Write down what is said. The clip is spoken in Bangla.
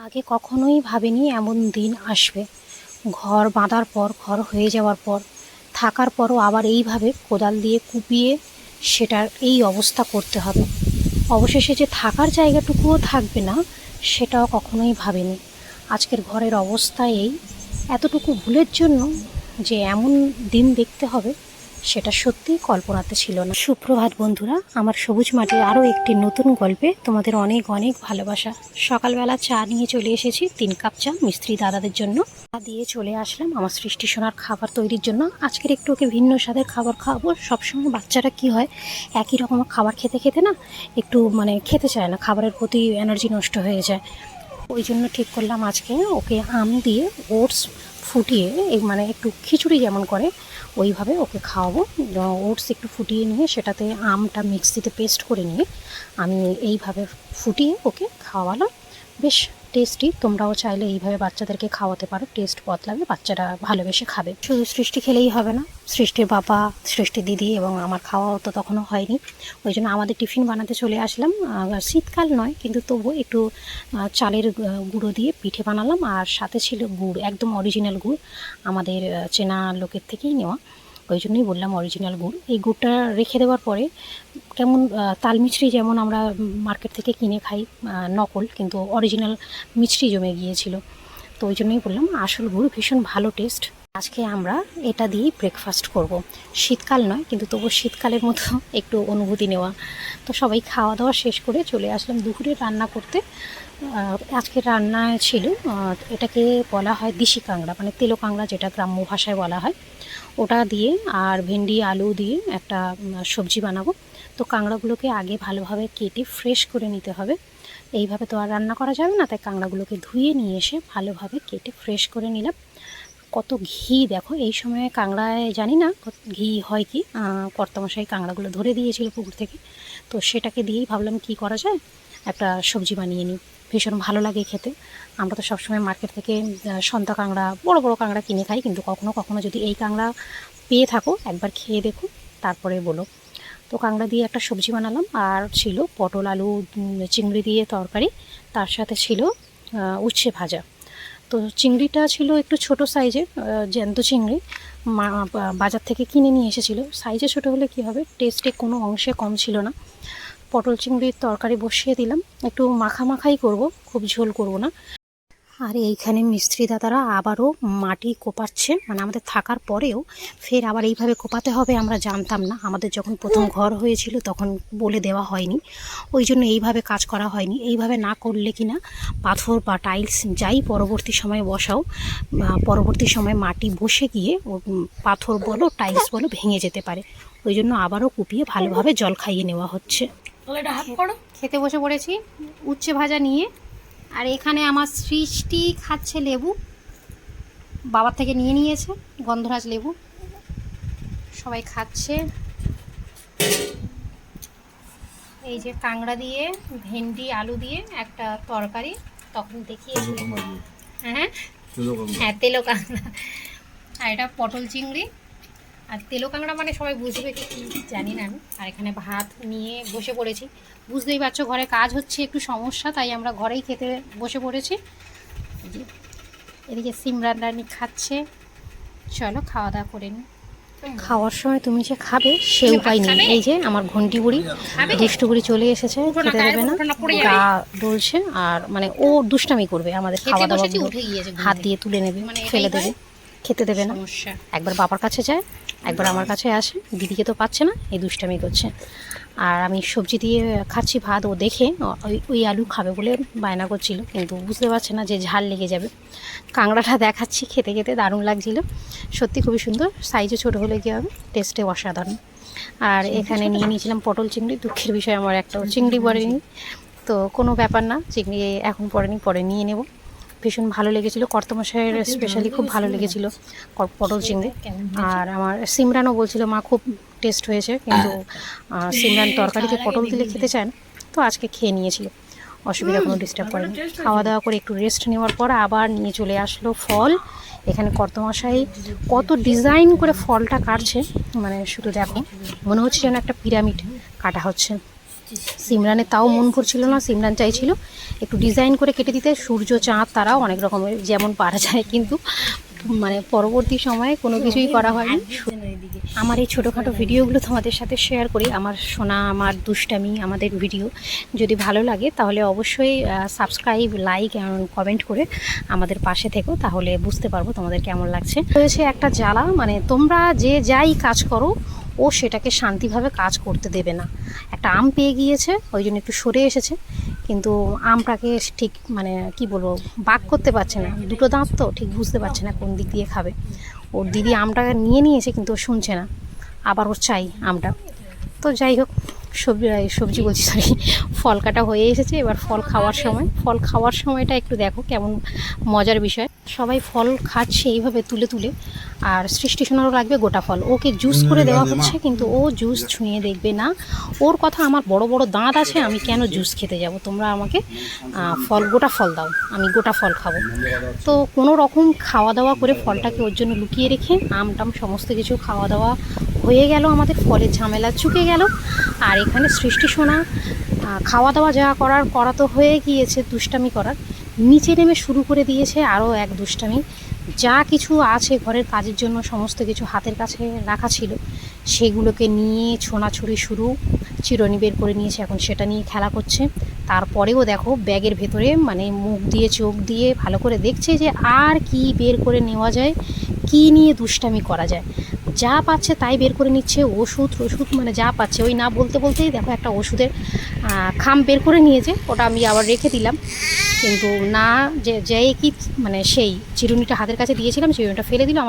আগে কখনোই ভাবিনি এমন দিন আসবে। ঘর বাঁধার পর, ঘর হয়ে যাওয়ার পর, থাকার পরও আবার এইভাবে কোদাল দিয়ে কুপিয়ে সেটার এই অবস্থা করতে হবে। অবশেষে যে থাকার জায়গাটুকুও থাকবে না, সেটাও কখনোই ভাবিনি। আজকের ঘরের অবস্থা এই। এতটুকু ভুলের জন্য যে এমন দিন দেখতে হবে, সেটা সত্যিই কল্পনাতে ছিল না। সুপ্রভাত বন্ধুরা, আমার সবুজ মাটির আরও একটি নতুন গল্পে তোমাদের অনেক অনেক ভালোবাসা। সকালবেলা চা নিয়ে চলে এসেছি, 3 কাপ চা মিস্ত্রি দাদাদের জন্য। চা দিয়ে চলে আসলাম আমার সৃষ্টি সোনার খাবার তৈরির জন্য। আজকের একটু ওকে ভিন্ন স্বাদের খাবার খাওয়াবো। সবসময় বাচ্চারা কি হয়, একই রকম খাবার খেতে খেতে না একটু খেতে চায় না, খাবারের প্রতি এনার্জি নষ্ট হয়ে যায়। ওই জন্য ঠিক করলাম আজকে ওকে আম দিয়ে ওটস ফুটিয়ে একটু খিচুড়ি যেমন করে ওইভাবে ওকে খাওয়াবো। ওটস একটু ফুটিয়ে নিয়ে সেটাতে আমটা মিক্সিতে পেস্ট করে নিয়ে আমি এইভাবে ফুটিয়ে ওকে খাওয়ালাম। বেশ টেস্টি। তোমরাও চাইলে এইভাবে বাচ্চাদেরকে খাওয়াতে পারো, টেস্ট বদলাবে, বাচ্চারা ভালোবেসে খাবে। শুধু সৃষ্টি খেলেই হবে না, সৃষ্টির বাবা, সৃষ্টির দিদি এবং আমার খাওয়াও তো তখনও হয়নি। ওই জন্য আমাদের টিফিন বানাতে চলে আসলাম। শীতকাল নয় কিন্তু তবুও একটু চালের গুঁড়ো দিয়ে পিঠে বানালাম, আর সাথে ছিল গুড়, একদম অরিজিনাল গুড়, আমাদের চেনা লোকের থেকেই নেওয়া। ওই জন্যই বললাম অরিজিনাল গুড়। এই গুড়টা রেখে দেওয়ার পরে কেমন তাল মিছরি যেমন আমরা মার্কেট থেকে কিনে খাই নকল, কিন্তু অরিজিনাল মিছরি জমে গিয়েছিল। তো ওই জন্যই বললাম আসল গুড় ভীষণ ভালো টেস্ট। আজকে আমরা এটা দিয়েই ব্রেকফাস্ট করব। শীতকাল নয় কিন্তু তবু শীতকালের মতো একটু অনুভূতি নেওয়া। তো সবাই খাওয়া দাওয়া শেষ করে চলে আসলাম দুপুরে রান্না করতে। আজকের রান্নায় ছিল এটাকে বলা হয় দিশি কাঁকড়া, তেলো কাঁকড়া যেটা গ্রাম্য ভাষায় বলা হয়, ওটা দিয়ে আর ভেন্ডি আলু দিয়ে একটা সবজি বানাবো। তো কাঁকড়াগুলোকে আগে ভালোভাবে কেটে ফ্রেশ করে নিতে হবে। এইভাবে তো আর রান্না করা যাবে না, তাই কাঁকড়াগুলোকে ধুয়ে নিয়ে এসে ভালোভাবে কেটে ফ্রেশ করে নিলাম। কত ঘি দেখো এই সময়ে কাঁকড়ায়, জানি না ঘি হয় কি, কর্তামশাই কাঁকড়াগুলো ধরে দিয়েছিল পুকুর থেকে। তো সেটাকে দিয়েই ভাবলাম কি করা যায়, একটা সবজি বানিয়ে নিই। ভীষণ ভালো লাগে খেতে। আমরা তো সবসময় মার্কেট থেকে সন্তা কাঁকড়া, বড় বড় কাঁকড়া কিনে খাই, কিন্তু কখনো কখনো যদি এই কাঁকড়া পেয়ে থাকো একবার খেয়ে দেখো, তারপরে বলো। তো কাঁকড়া দিয়ে একটা সবজি বানালাম, আর ছিল পটল আলু চিংড়ি দিয়ে তরকারি, তার সাথে ছিল উচ্ছে ভাজা। তো চিংড়িটা ছিল একটু ছোট সাইজের, জ্যান্ত চিংড়ি, বাজার থেকে কিনে নিয়ে এসেছিলো। সাইজে ছোট হলে কি হবে, টেস্টে কোনো অংশে কম ছিল না। পটল চিংড়ির তরকারি বসিয়ে দিলাম, একটু মাখাই করব, খুব ঝোল করব না। আর এইখানে মিস্ত্রি দাদারা আবারও মাটি কোপাচ্ছে, আমাদের থাকার পরেও ফের আবার এইভাবে কোপাতে হবে আমরা জানতাম না। আমাদের যখন প্রথম ঘর হয়েছিল তখন বলে দেওয়া হয়নি, ওই জন্য এইভাবে কাজ করা হয়নি। এইভাবে না করলে কি না পাথর বা টাইলস যাই পরবর্তী সময়ে বসাও, পরবর্তী সময়ে মাটি বসে গিয়ে পাথর বলো টাইলস বলো ভেঙে যেতে পারে। ওই জন্য আবারও কুপিয়ে ভালোভাবে জল খাইয়ে নেওয়া হচ্ছে। খেতে বসে পড়েছি উচ্ছে ভাজা নিয়ে। আর এখানে আমার সৃষ্টি খাচ্ছে লেবু, বাবার থেকে নিয়ে নিয়েছে গন্ধরাজ লেবু, সবাই খাচ্ছে। এই যে কাঁকড়া দিয়ে ভেন্ডি আলু দিয়ে একটা তরকারি তখন দেখিয়েছি। হ্যাঁ হ্যাঁ, তেলো কাঁকড়া। আর এটা পটল চিংড়ি। আর তেলো কাঁকড়া সবাই বুঝবে কি জানি না আমি। আর এখানে ভাত নিয়ে বসে পড়েছি। বুঝতেই পারছো ঘরে কাজ হচ্ছে, একটু সমস্যা, তাই আমরা ঘরেই খেতে বসে পড়েছি। এদিকে সিমরান রানী খাচ্ছে। চলো খাওয়া দাওয়া করে নিই। খাওয়ার সময় তুমি যে খাবে সে উপায় নেই। এই যে আমার ঘন্টি বুড়ি, দুষ্টু বুড়ি চলে এসেছে, খেতে দেবে না, গা ডলছে। আর ও দুষ্টামি করবে, আমাদের খাওয়া দাওয়া হাত দিয়ে তুলে নেবে, ফেলে দেবে, খেতে দেবে না। একবার বাবার কাছে যায়, একবার আমার কাছে আসে, দিদিকে তো পাচ্ছে না, এই দুষ্টামি করছে। আর আমি সবজি দিয়ে খাচ্ছি ভাত, ও দেখে ওই আলু খাবে বলে বায়না করছিল, কিন্তু বুঝতে পারছে না যে ঝাল লেগে যাবে। কাঁকড়াটা দেখাচ্ছি, খেতে খেতে দারুণ লাগছিল, সত্যি খুবই সুন্দর। সাইজে ছোটো হলে কী হবে, টেস্টে অসাধারণ। আর এখানে নিয়ে নিয়েছিলাম পটল চিংড়ি। দুঃখের বিষয় আমার একটাও চিংড়ি পড়েনি, তো কোনো ব্যাপার না, চিংড়ি এখন পড়েনি, পরে নিয়ে নেব। ভীষণ ভালো লেগেছিলো, কর্তামশাইয়ের স্পেশালি খুব ভালো লেগেছিলো পটল চিংড়ি। আর আমার সিমরানও বলছিল মা খুব টেস্ট হয়েছে, কিন্তু সিমরান তরকারিতে পটল দিলে খেতে চায় না, তো আজকে খেয়ে নিয়েছিল, অসুবিধা কোনো ডিস্টার্ব করেনি। খাওয়া দাওয়া করে একটু রেস্ট নেওয়ার পর আবার নিয়ে চলে আসলো ফল। এখানে কর্তামশাই কত ডিজাইন করে ফলটা কাটছে, শুধু দেখো, মনে হচ্ছে যেন একটা পিরামিড কাটা হচ্ছে। সিমরানের তাও মন ভরছিল না, সিমরান চাইছিল একটু ডিজাইন করে কেটে দিতে, সূর্য চাঁদ তারাও অনেক রকমের যেমন পারা যায়, কিন্তু মানে পরবর্তী সময়ে কোনো কিছুই করা হয়নি। আমার এই ছোটোখাটো ভিডিওগুলো তোমাদের সাথে শেয়ার করি, আমার শোনা, আমার দুষ্টামি, আমাদের ভিডিও যদি ভালো লাগে তাহলে অবশ্যই সাবস্ক্রাইব, লাইক এবং কমেন্ট করে আমাদের পাশে থেকো, তাহলে বুঝতে পারবো তোমাদের কেমন লাগছে। রয়েছে একটা জ্বালা, মানে তোমরা যে যাই কাজ করো ও সেটাকে শান্তিভাবে কাজ করতে দেবে না। একটা আম পেয়ে গিয়েছে, ওই জন্য একটু সরে এসেছে, কিন্তু আমটাকে ঠিক মানে কি বলবো, বাক করতে পারছে না, দুটো দাঁত তো ঠিক বুঝতে পারছে না কোন দিক দিয়ে খাবে। ওর দিদি আমটাকে নিয়ে নিয়েছে কিন্তু ও শুনছে না, আবার ওর চাই আমটা। তো যাই হোক, সবজি বলছি, সরি, ফল কাটা হয়ে এসেছে, এবার ফল খাওয়ার সময়টা একটু দেখো কেমন মজার বিষয়। সবাই ফল খাচ্ছে এইভাবে তুলে তুলে, আর সৃষ্টি সোনারও লাগবে গোটা ফল, ওকে জুস করে দেওয়া হচ্ছে, কিন্তু ও জুস ছুঁয়ে দেখবে না। ওর কথা, আমার বড় বড় দাঁত আছে, আমি কেন জুস খেতে যাব, তোমরা আমাকে গোটা ফল দাও, আমি গোটা ফল খাবো। তো কোনো রকম খাওয়া দাওয়া করে ফলটাকে ওর জন্য লুকিয়ে রেখে আমটাম সমস্ত কিছু খাওয়া দাওয়া হয়ে গেল, আমাদের ফলের ঝামেলা চুকে গেল। আর এখানে সৃষ্টি সোনা খাওয়া দাওয়া যা করা তো হয়ে গিয়েছে, দুষ্টামি করার নিচে নেমে শুরু করে দিয়েছে আরও এক দুষ্টামি। যা কিছু আছে ঘরের কাজের জন্য সমস্ত কিছু হাতের কাছে রাখা ছিল, সেগুলোকে নিয়ে ছোঁড়াছুড়ি শুরু, চিরুনি বের করে নিয়েছে, এখন সেটা নিয়ে খেলা করছে। তারপরেও দেখো ব্যাগের ভেতরে মানে মুখ দিয়ে চোখ দিয়ে ভালো করে দেখছে যে আর কি বের করে নেওয়া যায়, কি নিয়ে দুষ্টামি করা যায়। যা পাচ্ছে তাই বের করে নিচ্ছে, ওষুধ মানে যা পাচ্ছে, ওই না বলতে বলতেই দেখো একটা ওষুধের খাম বের করে নিয়েছে, ওটা আমি আবার রেখে দিলাম, কিন্তু না যে কি মানে সেই চিরুনিটা হাতের কাছে দিয়েছিলাম, চিরুনিটা ফেলে দিল। আমার